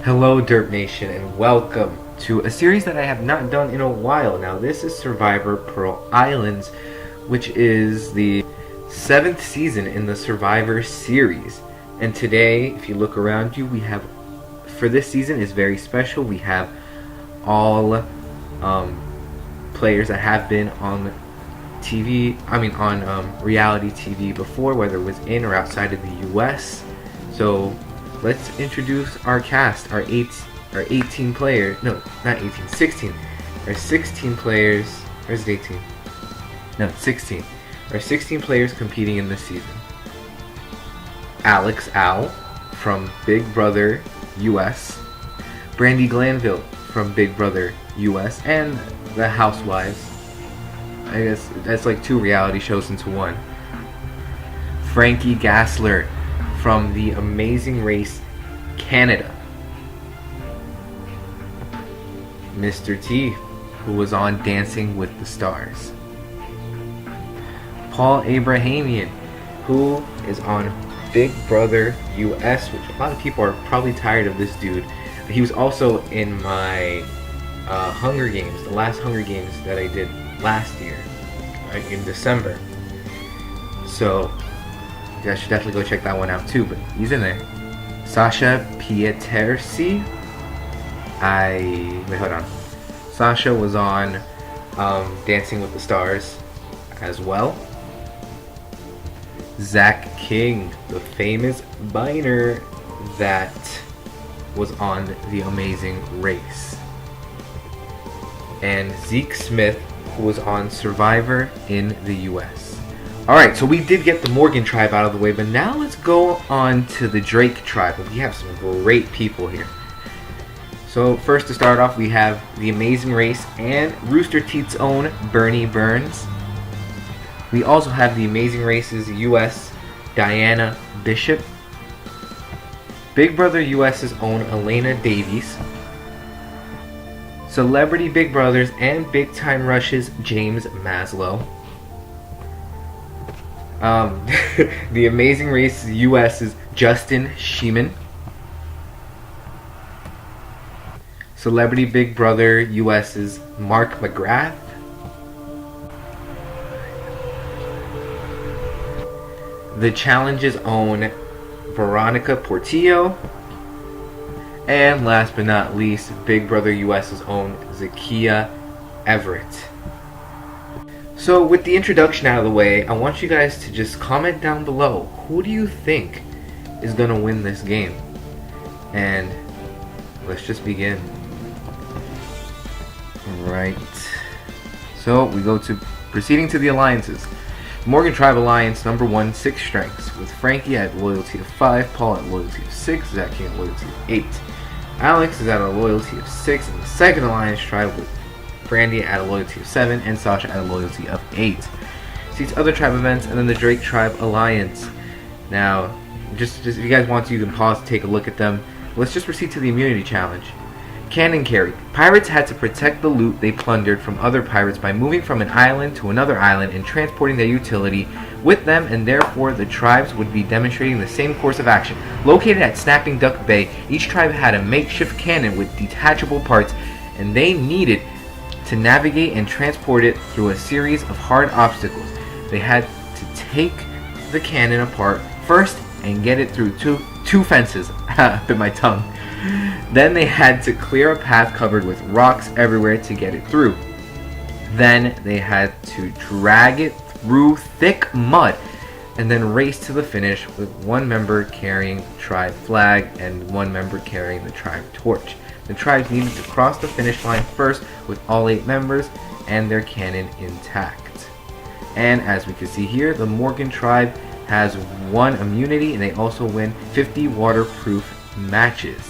Hello, Derp Nation, and welcome to a series that I have not done in a while. Now, this is Survivor Pearl Islands, which is the 7th season in the Survivor series. And today, if you look around you, we have, for this season, is very special. We have all players that have been on reality TV before, whether it was in or outside of the US. So let's introduce our cast, our 18 players. No, not 18, 16. Our 16 players. Where's it 18? No, 16. Our 16 players competing in this season. Alex Al from Big Brother US. Brandi Glanville from Big Brother US. And the Housewives. I guess that's like 2 reality shows into one. Frankie Gassler from The Amazing Race Canada. Mr. T, who was on Dancing with the Stars. Paul Abrahamian, who is on Big Brother US, which a lot of people are probably tired of this dude. He was also in my Hunger Games, the last Hunger Games that I did last year, in December. So I should definitely go check that one out too, but he's in there. Sasha Pieterse. Wait, hold on. Sasha was on Dancing with the Stars as well. Zach King, the famous Biner that was on The Amazing Race. And Zeke Smith, who was on Survivor in the US. Alright, so we did get the Morgan tribe out of the way, but now let's go on to the Drake tribe. We have some great people here. So first to start off, we have The Amazing Race and Rooster Teeth's own Bernie Burns. We also have The Amazing Race's US Diana Bishop. Big Brother US's own Elena Davies. Celebrity Big Brothers and Big Time Rush's James Maslow. The Amazing Race US's Justin Sheeman. Celebrity Big Brother US's Mark McGrath. The Challenge's own Veronica Portillo. And last but not least, Big Brother US's own Zakia Everett. So with the introduction out of the way, I want you guys to just comment down below, who do you think is going to win this game? And let's just begin. Right. So we go to proceeding to the alliances. Morgan Tribe Alliance number 1, 6 strengths, with Frankie at loyalty of 5, Paul at loyalty of 6, Zach King at loyalty of 8. Alex is at a loyalty of 6 in the second alliance tribe, with Brandi at a loyalty of 7 and Sasha at a loyalty of 8. Seats other tribe events, and then the Drake Tribe Alliance. Now, just if you guys want to, you can pause to take a look at them. Let's just proceed to the immunity challenge. Cannon carry. Pirates had to protect the loot they plundered from other pirates by moving from an island to another island and transporting their utility with them, and therefore the tribes would be demonstrating the same course of action. Located at Snapping Duck Bay, each tribe had a makeshift cannon with detachable parts, and they needed to navigate and transport it through a series of hard obstacles. They had to take the cannon apart first and get it through two fences. Bit my tongue. Then they had to clear a path covered with rocks everywhere to get it through. Then they had to drag it through thick mud and then race to the finish, with one member carrying the tribe flag and one member carrying the tribe torch. The tribes needed to cross the finish line first with all 8 members and their cannon intact. And as we can see here, the Morgan tribe has 1 immunity, and they also win 50 waterproof matches.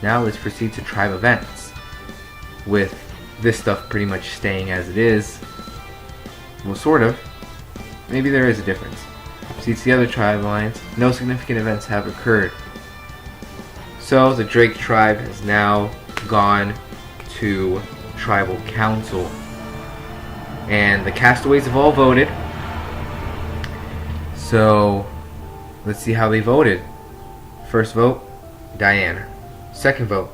Now let's proceed to tribe events, with this stuff pretty much staying as it is. Well, sort of. Maybe there is a difference. Proceeds to the other tribe alliance. No significant events have occurred. So the Drake tribe has now gone to tribal council, and the castaways have all voted. So let's see how they voted. First vote, Diana. Second vote,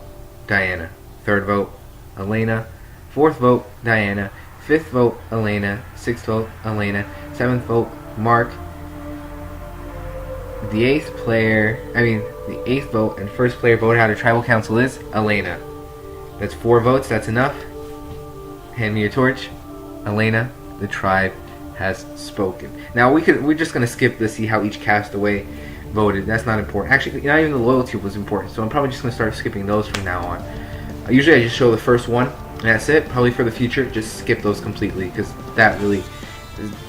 Diana. Third vote, Elena. Fourth vote, Diana. Fifth vote, Elena. Sixth vote, Elena. Seventh vote, Mark. The eighth vote and first player voted out of tribal council is Elena. That's 4 votes. That's enough. Hand me your torch. Elena, the tribe has spoken. Now we're just gonna skip to see how each castaway voted. That's not important. Actually, not even the loyalty was important. So I'm probably just gonna start skipping those from now on. Usually I just show the first one, and that's it. Probably for the future, just skip those completely because that really,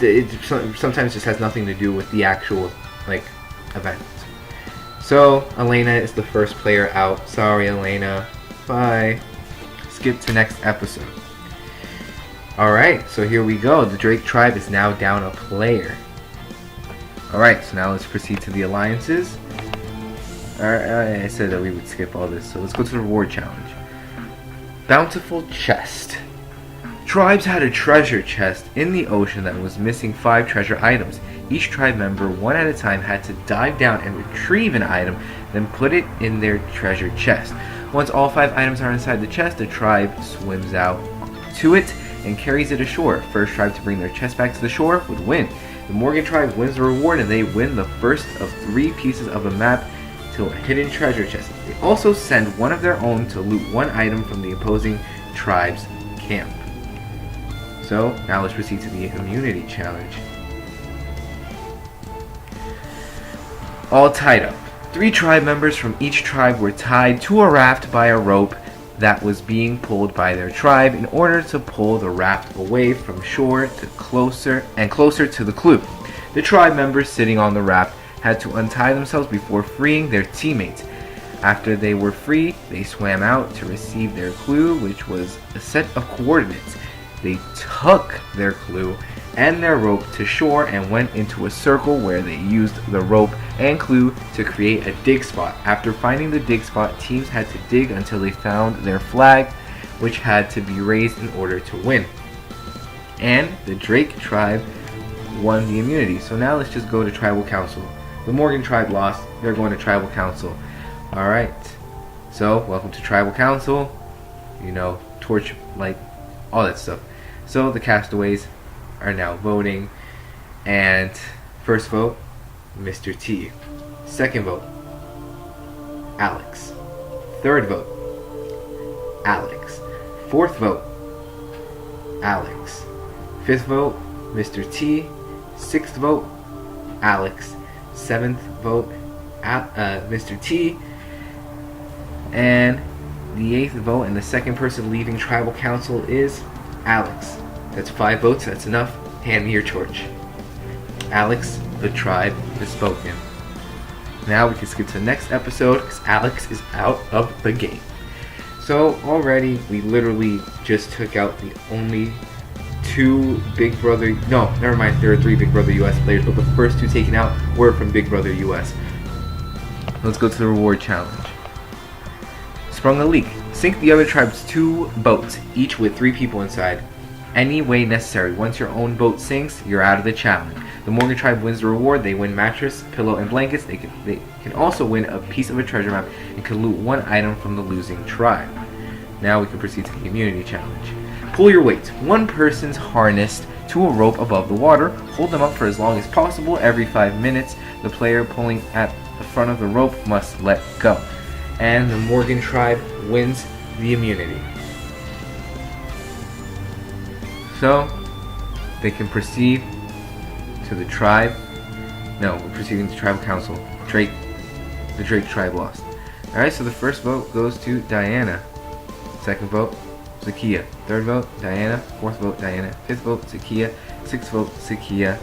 it sometimes just has nothing to do with the actual event. So Elena is the first player out. Sorry, Elena. Bye. Skip to next episode. Alright, so here we go. The Drake tribe is now down a player. Alright, so now let's proceed to the alliances. Alright, I said that we would skip all this, so let's go to the reward challenge. Bountiful chest. Tribes had a treasure chest in the ocean that was missing 5 treasure items. Each tribe member, one at a time, had to dive down and retrieve an item, then put it in their treasure chest. Once all 5 items are inside the chest, the tribe swims out to it and carries it ashore. First tribe to bring their chest back to the shore would win. The Morgan tribe wins the reward and they win the first of 3 pieces of a map to a hidden treasure chest. They also send one of their own to loot 1 item from the opposing tribe's camp. So now let's proceed to the immunity challenge. All tied up. 3 tribe members from each tribe were tied to a raft by a rope that was being pulled by their tribe in order to pull the raft away from shore to closer to the clue. The tribe members sitting on the raft had to untie themselves before freeing their teammates. After they were free, they swam out to receive their clue, which was a set of coordinates. They took their clue and their rope to shore and went into a circle where they used the rope and clue to create a dig spot. After finding the dig spot, teams had to dig until they found their flag, which had to be raised in order to win. And the Drake tribe won the immunity. So now let's just go to tribal council. The Morgan tribe lost. They're going to tribal council. Alright. So, welcome to tribal council. You know, torch, all that stuff. So, the castaways are now voting. And first vote, Mr. T. Second vote, Alex. Third vote, Alex. Fourth vote, Alex. Fifth vote, Mr. T. Sixth vote, Alex. Seventh vote, Mr. T. And the 8th vote and the second person leaving tribal council is Alex. That's 5 votes. That's enough. Hand me your torch. Alex, the tribe has spoken. Now we can skip to the next episode because Alex is out of the game. So already we literally just took out the only 2 Big Brother... No, never mind. There are 3 Big Brother US players, but the first 2 taken out were from Big Brother US. Let's go to the reward challenge. Sprung a leak. Sink the other tribe's 2 boats, each with 3 people inside, any way necessary. Once your own boat sinks, you're out of the challenge. The Morgan tribe wins the reward. They win mattress, pillow, and blankets. They can also win a piece of a treasure map and can loot 1 item from the losing tribe. Now we can proceed to the immunity challenge. Pull your weight. 1 person's harnessed to a rope above the water. Hold them up for as long as possible. Every 5 minutes, the player pulling at the front of the rope must let go. And the Morgan tribe wins the immunity. So, they can proceed to the tribe. No, we're proceeding to tribal council. The Drake tribe lost. Alright, so the first vote goes to Diana. Second vote, Zakia. Third vote, Diana. Fourth vote, Diana. Fifth vote, Zakia. Sixth vote, Zakia.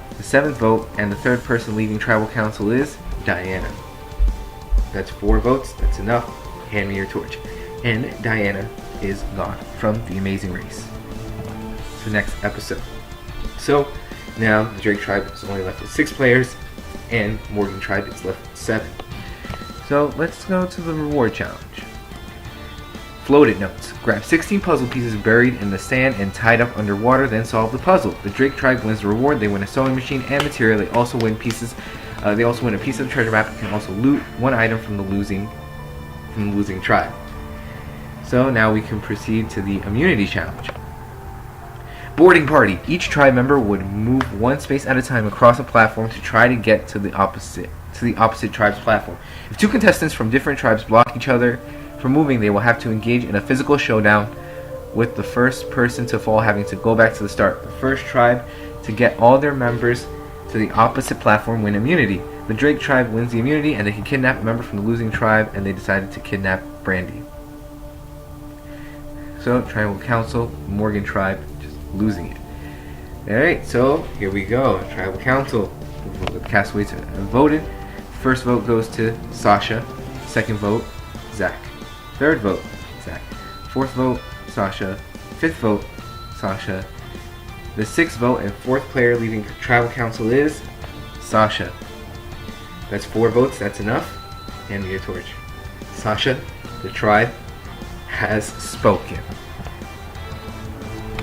The 7th vote and the 3rd person leaving tribal council is Diana. That's 4 votes. That's enough. Hand me your torch. And Diana is gone from the Amazing Race. To the next episode. So now the Drake tribe is only left with 6 players, and Morgan tribe is left with 7. So let's go to the reward challenge. Floated notes. Grab 16 puzzle pieces buried in the sand and tied up underwater, then solve the puzzle. The Drake tribe wins the reward. They win a sewing machine and material. They also win a piece of the treasure map and can also loot 1 item from the losing from the losing tribe. So now we can proceed to the immunity challenge. Boarding party. Each tribe member would move one space at a time across a platform to try to get to the opposite tribe's platform. If two contestants from different tribes block each other from moving, they will have to engage in a physical showdown, with the first person to fall having to go back to the start. The first tribe to get all their members to the opposite platform win immunity. The Drake tribe wins the immunity, and they can kidnap a member from the losing tribe, and they decided to kidnap Brandy. So, Tribal Council, Morgan tribe, just losing it. Alright, so here we go. Tribal Council. The castaways have voted. First vote goes to Sasha. Second vote, Zach. Third vote, Zach. Fourth vote, Sasha. Fifth vote, Sasha. The sixth vote and fourth player leaving Tribal Council is Sasha. That's 4 votes, that's enough. Hand me your torch. Sasha, the tribe has spoken.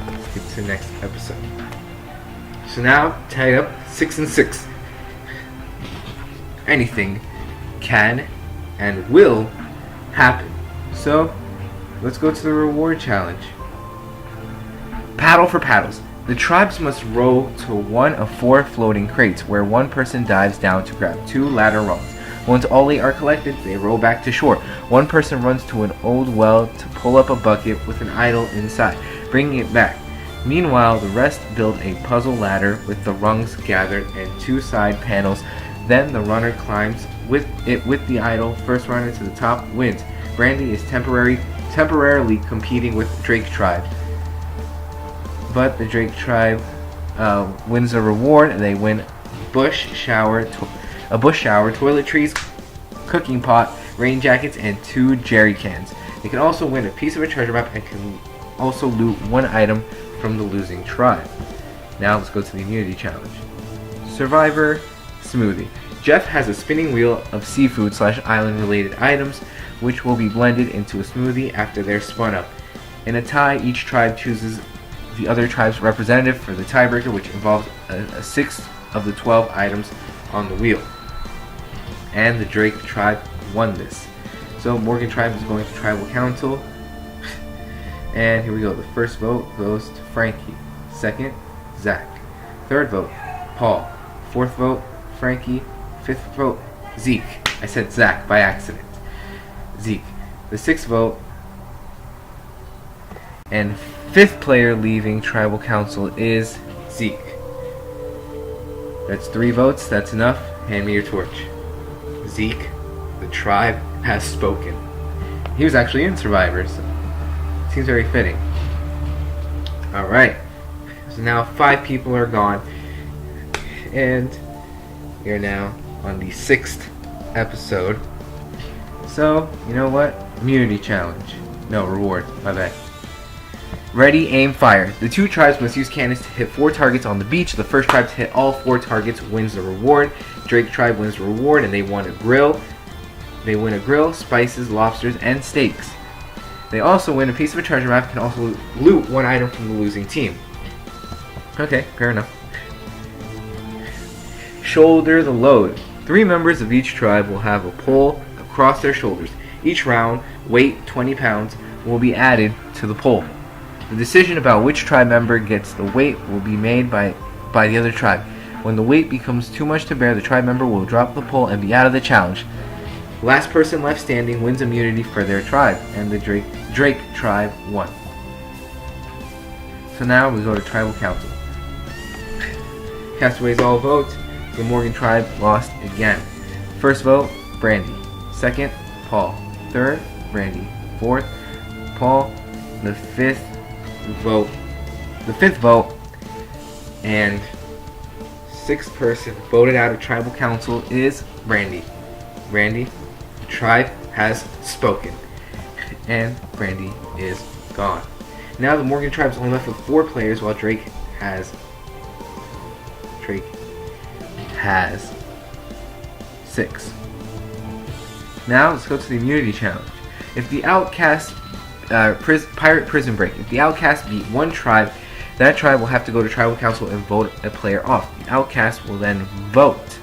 Let's get to the next episode. So now, tied up 6-6. Anything can and will happen. So, let's go to the reward challenge. Paddle for paddles. The tribes must row to one of 4 floating crates, where one person dives down to grab 2 ladder rungs. Once all 8 are collected, they row back to shore. One person runs to an old well to pull up a bucket with an idol inside, bringing it back. Meanwhile, the rest build a puzzle ladder with the rungs gathered and 2 side panels. Then the runner climbs with the idol. First runner to the top wins. Brandy is temporarily competing with Drake tribe, but the Drake tribe wins a reward, and they win a bush shower, toiletries, cooking pot, rain jackets, and 2 jerry cans. They can also win a piece of a treasure map and can also loot 1 item from the losing tribe. Now let's go to the immunity challenge. Survivor smoothie. Jeff has a spinning wheel of seafood / island related items, which will be blended into a smoothie after they're spun up. In a tie, each tribe chooses the other tribe's representative for the tiebreaker, which involves a 6th of the 12 items on the wheel. And the Drake tribe won this. So Morgan tribe is going to Tribal Council. And here we go. The first vote goes to Frankie. Second, Zach. Third vote, Paul. Fourth vote, Frankie. Fifth vote, Zeke. I said Zach by accident. Zeke. The 6th vote and 5th player leaving Tribal Council is Zeke. That's 3 votes. That's enough. Hand me your torch. Zeke, the tribe has spoken. He was actually in Survivor, so seems very fitting. Alright. So now 5 people are gone. And we are now on the 6th episode. So, you know what? Immunity challenge. No, reward. My bad. Ready, aim, fire. The 2 tribes must use cannons to hit 4 targets on the beach. The first tribe to hit all 4 targets wins the reward. Drake tribe wins the reward, and they won a grill. They win a grill, spices, lobsters, and steaks. They also win a piece of a treasure map and can also loot 1 item from the losing team. Okay, fair enough. Shoulder the load. 3 members of each tribe will have a pole across their shoulders. Each round, weight 20 pounds, will be added to the pole. The decision about which tribe member gets the weight will be made by the other tribe. When the weight becomes too much to bear, the tribe member will drop the pole and be out of the challenge. Last person left standing wins immunity for their tribe, and the Drake tribe won. So now we go to Tribal Council. Castaways all vote. The Morgan tribe lost again. First vote, Brandy. Second, Paul. Third, Brandy. Fourth, Paul. The fifth vote, and 6th person voted out of Tribal Council is Brandy. Brandy, the tribe has spoken, and Brandy is gone. Now the Morgan tribe is only left with 4 players, while Drake has 6. Now let's go to the immunity challenge. If the outcast pirate prison break, if the outcast beat 1 tribe, that tribe will have to go to Tribal Council and vote a player off. The outcast will then vote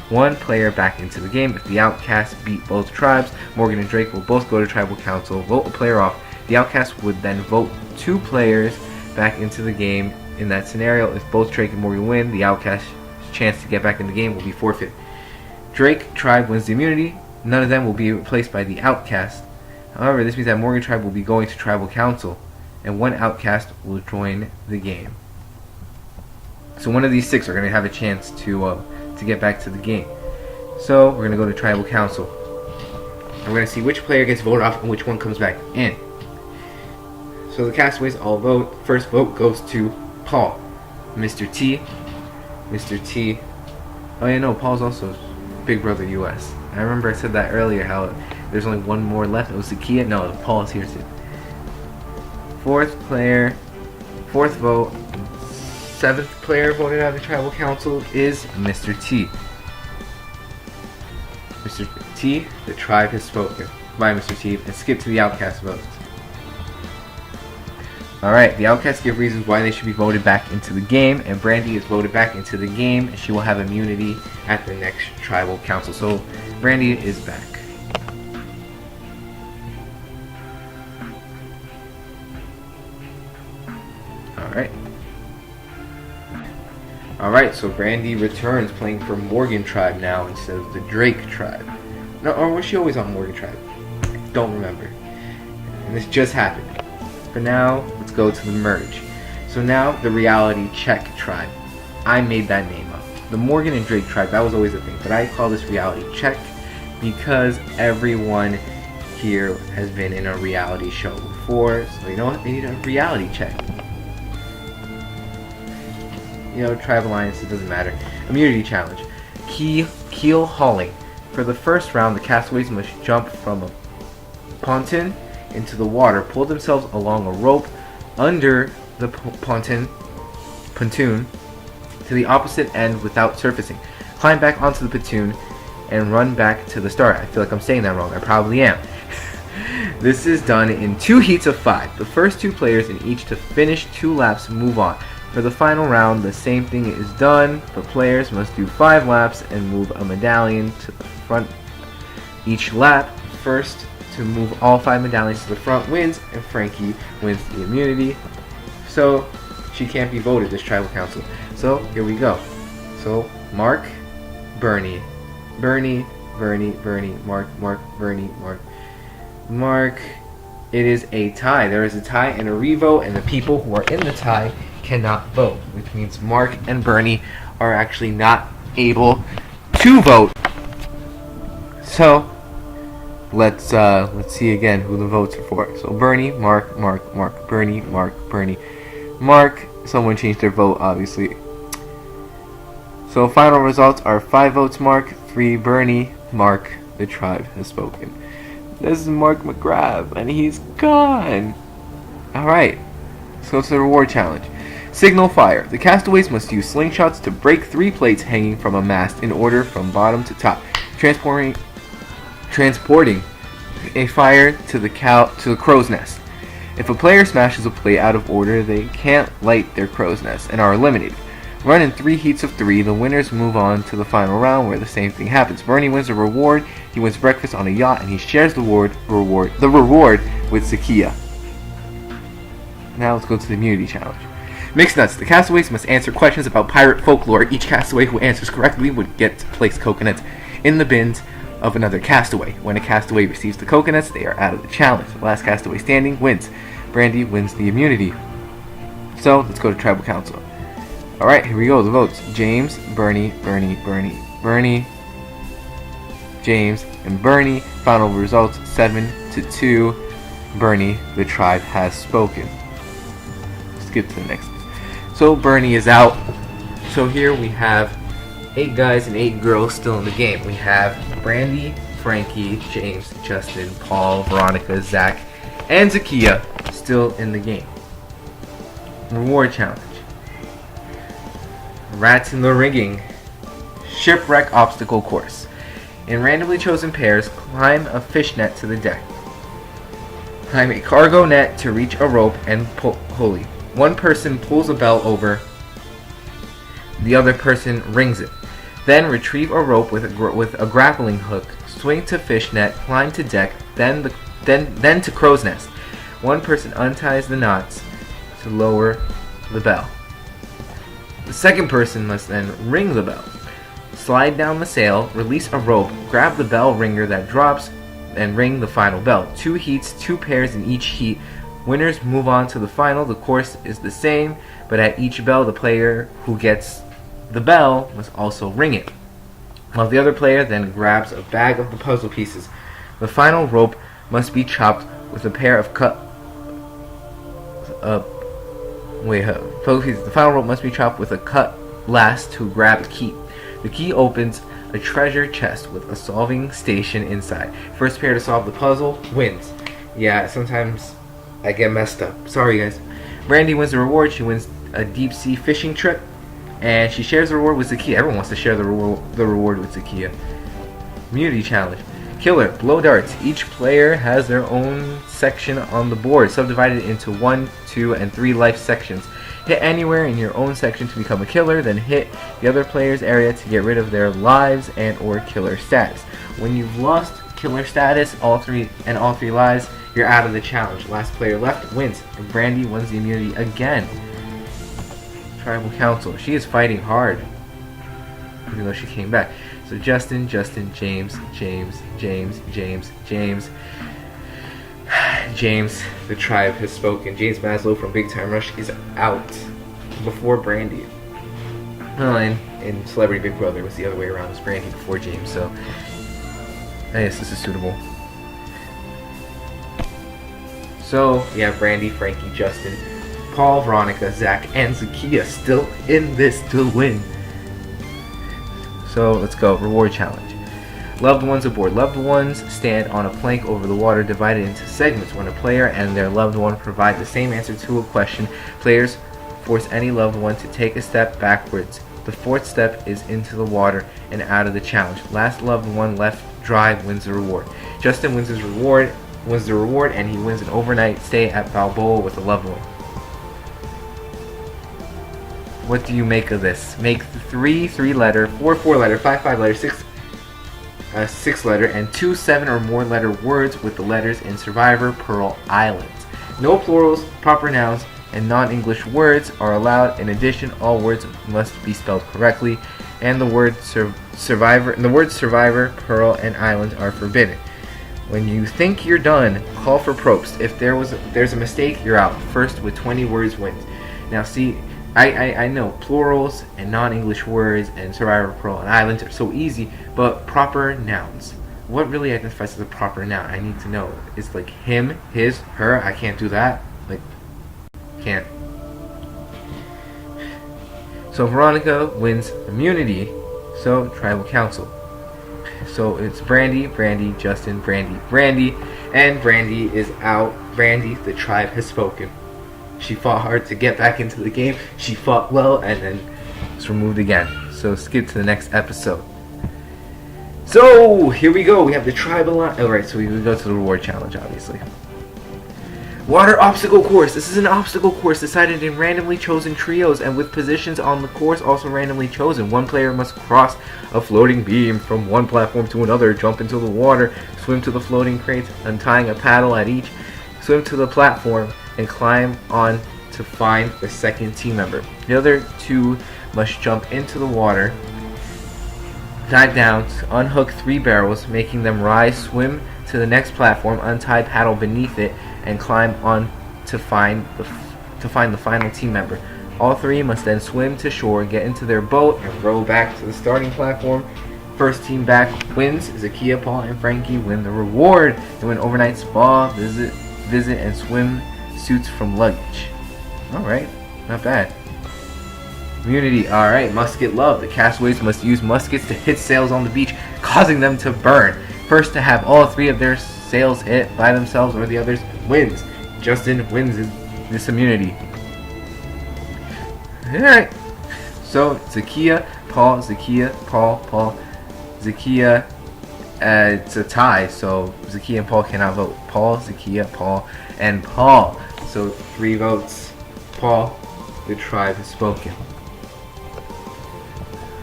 one player back into the game. If the outcasts beat both tribes, Morgan and Drake will both go to tribal council, vote a player off. The outcast would then vote 2 players back into the game. In that scenario, if both Drake and Morgan win, the outcast's chance to get back in the game will be forfeit. Drake tribe wins the immunity. None of them will be replaced by the outcast. However, this means that Morgan tribe will be going to tribal council, and one outcast will join the game. So one of these 6 are going to have a chance to get back to the game. So we're going to go to tribal council. And we're going to see which player gets voted off and which one comes back in. So the castaways all vote. First vote goes to Paul. Mr. T. Mr. T. Oh yeah, no, Paul's also Big Brother US. I remember I said that earlier, how there's only one more left. It was Zakia. No, Paul's here too. 4th player, 4th vote, 7th player voted out of the tribal council is Mr. T. Mr. T, the tribe has spoken. Bye, Mr. T, and skip to the outcast votes. Alright, the outcasts give reasons why they should be voted back into the game, and Brandy is voted back into the game, and she will have immunity at the next tribal council. So, Brandy is back. Alright. Alright, so Brandy returns playing for Morgan tribe now instead of the Drake tribe. No, or was she always on Morgan tribe? Don't remember. And this just happened. For now, let's go to the merge. So now, the reality check tribe. I made that name up. The Morgan and Drake tribe, that was always a thing, but I call this reality check because everyone here has been in a reality show before, so you know what? They need a reality check. You know, tribe alliance, it doesn't matter. Immunity challenge. Keel hauling. For the first round, the castaways must jump from a pontoon into the water, pull themselves along a rope under the pontoon to the opposite end without surfacing. Climb back onto the pontoon and run back to the start. I feel like I'm saying that wrong. I probably am. This is done in 2 heats of 5. The first 2 players in each to finish 2 laps move on. For the final round, the same thing is done. The players must do 5 laps and move a medallion to the front each lap. First to move all 5 medallions to the front wins, and Frankie wins the immunity. So she can't be voted this tribal council. So here we go. So Mark, Bernie, Bernie, Bernie, Bernie, Mark, Mark, Bernie, Mark, Mark. It is a tie. There is a tie and a revote, and the people who are in the tie cannot vote, which means Mark and Bernie are actually not able to vote. So let's see again who the votes are for. So Bernie, Mark, Mark, Mark, Bernie, Mark, Bernie, Mark. Someone changed their vote, obviously. So final results are 5 votes Mark, 3 Bernie, Mark. The tribe has spoken. This is Mark McGrath, and he's gone. Alright, so it's the reward challenge. Signal fire. The castaways must use slingshots to break 3 plates hanging from a mast in order from bottom to top, transporting a fire to the crow's nest. If a player smashes a plate out of order, they can't light their crow's nest and are eliminated. Run in 3 heats of 3. The winners move on to the final round where the same thing happens. Bernie wins a reward. He wins breakfast on a yacht, and he shares the reward with Zakia. Now let's go to the immunity challenge. Mixed nuts. The castaways must answer questions about pirate folklore. Each castaway who answers correctly would get to place coconuts in the bins of another castaway. When a castaway receives the coconuts, they are out of the challenge. The last castaway standing wins. Brandy wins the immunity. So let's go to tribal council. Alright, here we go, the votes. James, Bernie, Bernie, Bernie, Bernie, James, and Bernie. Final results, 7-2. Bernie, the tribe has spoken. Skip to the next. So Bernie is out. So here we have 8 guys and 8 girls still in the game. We have Brandy, Frankie, James, Justin, Paul, Veronica, Zach, and Zakia still in the game. Reward challenge. Rats in the rigging. Shipwreck obstacle course. In randomly chosen pairs, climb a fishnet to the deck. Climb a cargo net to reach a rope and pulley. One person pulls a bell over, the other person rings it. Then retrieve a rope with a grappling hook, swing to fishnet, climb to deck, then to crow's nest. One person unties the knots to lower the bell. The second person must then ring the bell. Slide down the sail, release a rope, grab the bell ringer that drops, and ring the final bell. 2 heats, 2 pairs in each heat. Winners move on to the final. The course is the same, but at each bell, the player who gets the bell must also ring it, while the other player then grabs a bag of the puzzle pieces. The final rope must be chopped with a pair of puzzle pieces. The final rope must be chopped with a cutlass to grab a key. The key opens a treasure chest with a solving station inside. First pair to solve the puzzle wins. Yeah, sometimes I get messed up. Sorry, guys. Brandy wins the reward. She wins a deep sea fishing trip, and she shares the reward with Zakiya. Everyone wants to share the reward with Zakiya. Community challenge. Killer, blow darts. Each player has their own section on the board, subdivided into 1, 2, and 3 life sections. Hit anywhere in your own section to become a killer, then hit the other player's area to get rid of their lives and or killer status. When you've lost killer status, all three lives, you're out of the challenge. Last player left wins, and Brandy wins the immunity again. Tribal Council. She is fighting hard, even though she came back. So Justin, James. James, the tribe has spoken. James Maslow from Big Time Rush is out before Brandy. Well, in Celebrity Big Brother, it was the other way around. It was Brandy before James, so I guess this is suitable. So, yeah, Brandy, Frankie, Justin, Paul, Veronica, Zach, and Zakiya still in this to win. So, let's go. Reward challenge. Loved ones aboard. Loved ones stand on a plank over the water divided into segments. When a player and their loved one provide the same answer to a question, players force any loved one to take a step backwards. The 4th step is into the water and out of the challenge. Last loved one left dry wins the reward. Justin wins the reward, and he wins an overnight stay at Balboa with a loved one. What do you make of this? Make 3 letter, 4 letter, 5 letter, 6 letter, and 2 7 or more letter words with the letters in Survivor Pearl Islands. No plurals, proper nouns, and non-English words are allowed. In addition, all words must be spelled correctly, and the words Survivor, Pearl, and Islands are forbidden. When you think you're done, call for Probst. If there's a mistake, you're out. First with 20 words wins. Now see, I know plurals and non-English words and Survivor, Pearl, and Islands are so easy, but proper nouns. What really identifies as a proper noun? I need to know. It's like him, his, her. I can't do that. Like, can't. So Veronica wins immunity. So Tribal Council. So it's Brandy, Justin, Brandy, and Brandy is out. Brandy, the tribe has spoken. She fought hard to get back into the game. She fought well and then was removed again. So skip to the next episode. So here we go. We have the tribal. Alright, so we go to the reward challenge, obviously. Water obstacle course. This is an obstacle course decided in randomly chosen trios and with positions on the course also randomly chosen. One player must cross a floating beam from one platform to another, jump into the water, swim to the floating crates, untying a paddle at each, swim to the platform, and climb on to find the second team member. The other 2 must jump into the water, dive down, unhook 3 barrels, making them rise, swim to the next platform, untie paddle beneath it, and climb on to find the final team member. All 3 must then swim to shore, get into their boat, and row back to the starting platform. First team back wins. Zakiya, Paul, and Frankie win the reward. They win overnight spa, visit, and swim suits from luggage. Alright, not bad. Immunity. Alright, musket love. The castaways must use muskets to hit sails on the beach, causing them to burn. First to have all 3 of their sails hit by themselves or the others wins. Justin wins this immunity. Alright. So Zakiya, Paul, Zakiya. It's a tie, so Zakiya and Paul cannot vote. Paul, Zakiya, Paul, and Paul. So 3 votes. Paul, the tribe has spoken.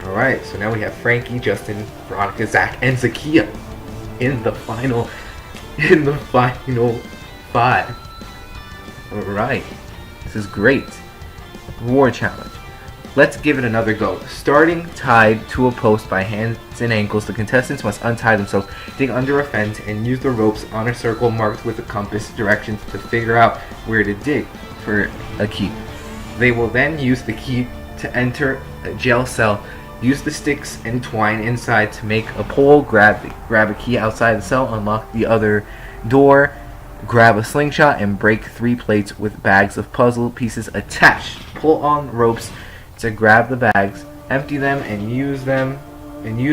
Alright, so now we have Frankie, Justin, Veronica, Zach, and Zakiya in the final five. Alright. This is great. Reward challenge. Let's give it another go. Starting tied to a post by hands and ankles, the contestants must untie themselves, dig under a fence, and use the ropes on a circle marked with the compass directions to figure out where to dig for a key. They will then use the key to enter a jail cell. Use the sticks and twine inside to make a pole, grab a key outside the cell, unlock the other door, grab a slingshot, and break 3 plates with bags of puzzle pieces attached. Pull on ropes to grab the bags, empty them, and use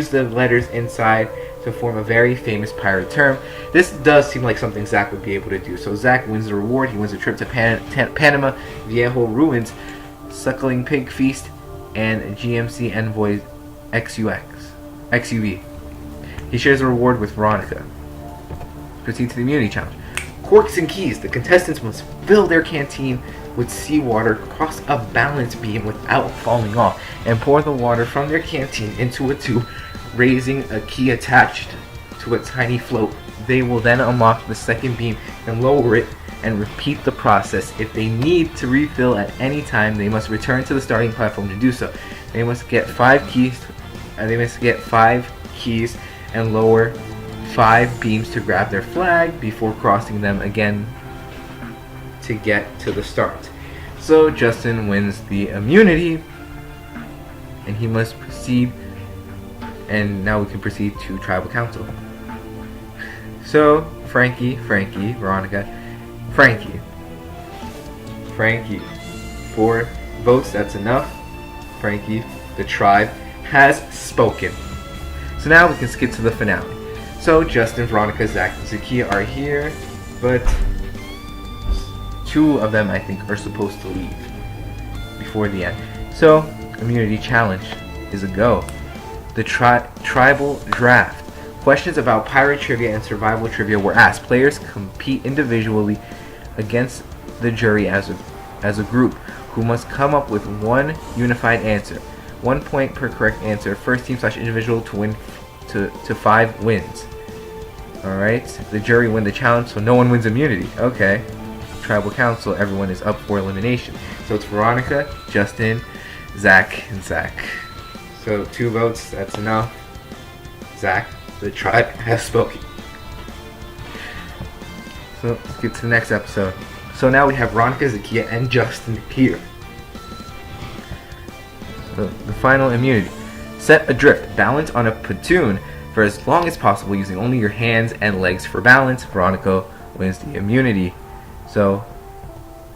the letters inside to form a very famous pirate term. This does seem like something Zach would be able to do. So Zach wins the reward. He wins a trip to Panama Viejo Ruins, Suckling Pig Feast, and GMC Envoy XUV. He shares a reward with Veronica. Proceed to the immunity challenge. Corks and keys. The contestants must fill their canteen with seawater, cross a balance beam without falling off, and pour the water from their canteen into a tube, raising a key attached to a tiny float. They will then unlock the second beam and lower it and repeat the process. If they need to refill at any time, they must return to the starting platform to do so. They must get 5 keys. And lower 5 beams to grab their flag before crossing them again to get to the start. So Justin wins the immunity, and he must proceed. And now we can proceed to Tribal Council. So Frankie, Veronica. Frankie. 4 votes, that's enough. Frankie, the tribe, has spoken. So now we can skip to the finale. So Justin, Veronica, Zach, and Zakiya are here, but 2 of them I think are supposed to leave before the end. So immunity challenge is a go. The tribal draft. Questions about pirate trivia and survival trivia were asked. Players compete individually against the jury as a group, who must come up with one unified answer. 1 point per correct answer. First team / individual to win to 5 wins. Alright, the jury win the challenge, so no one wins immunity. Okay. Tribal Council, everyone is up for elimination. So it's Veronica, Justin, Zach, and Zach. So 2 votes, that's enough. Zach, the tribe has spoken. So let's get to the next episode. So now we have Veronica, Zakiya, and Justin here. So the final immunity. Set adrift. Balance on a pontoon for as long as possible using only your hands and legs for balance. Veronica wins the immunity. So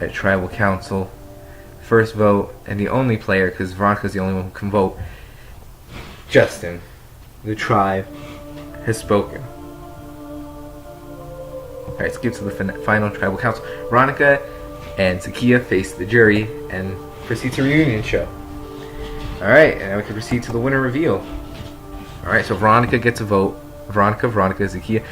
at Tribal Council, first vote, and the only player, because Veronica's the only one who can vote, Justin, the tribe, has spoken. Alright, skip to the final Tribal Council. Veronica and Zakiya face the jury and proceed to reunion show. Alright, and now we can proceed to the winner reveal. Alright, so Veronica gets a vote. Veronica, Zakiya.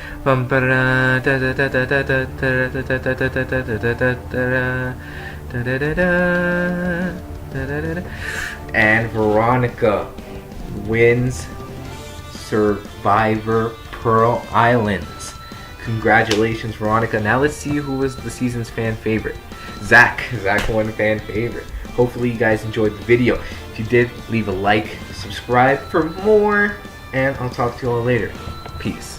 And Veronica wins Survivor Pearl Islands. Congratulations, Veronica. Now let's see who was the season's fan favorite. Zach won fan favorite. Hopefully you guys enjoyed the video. If you did, leave a like, subscribe for more, and I'll talk to you all later. Peace.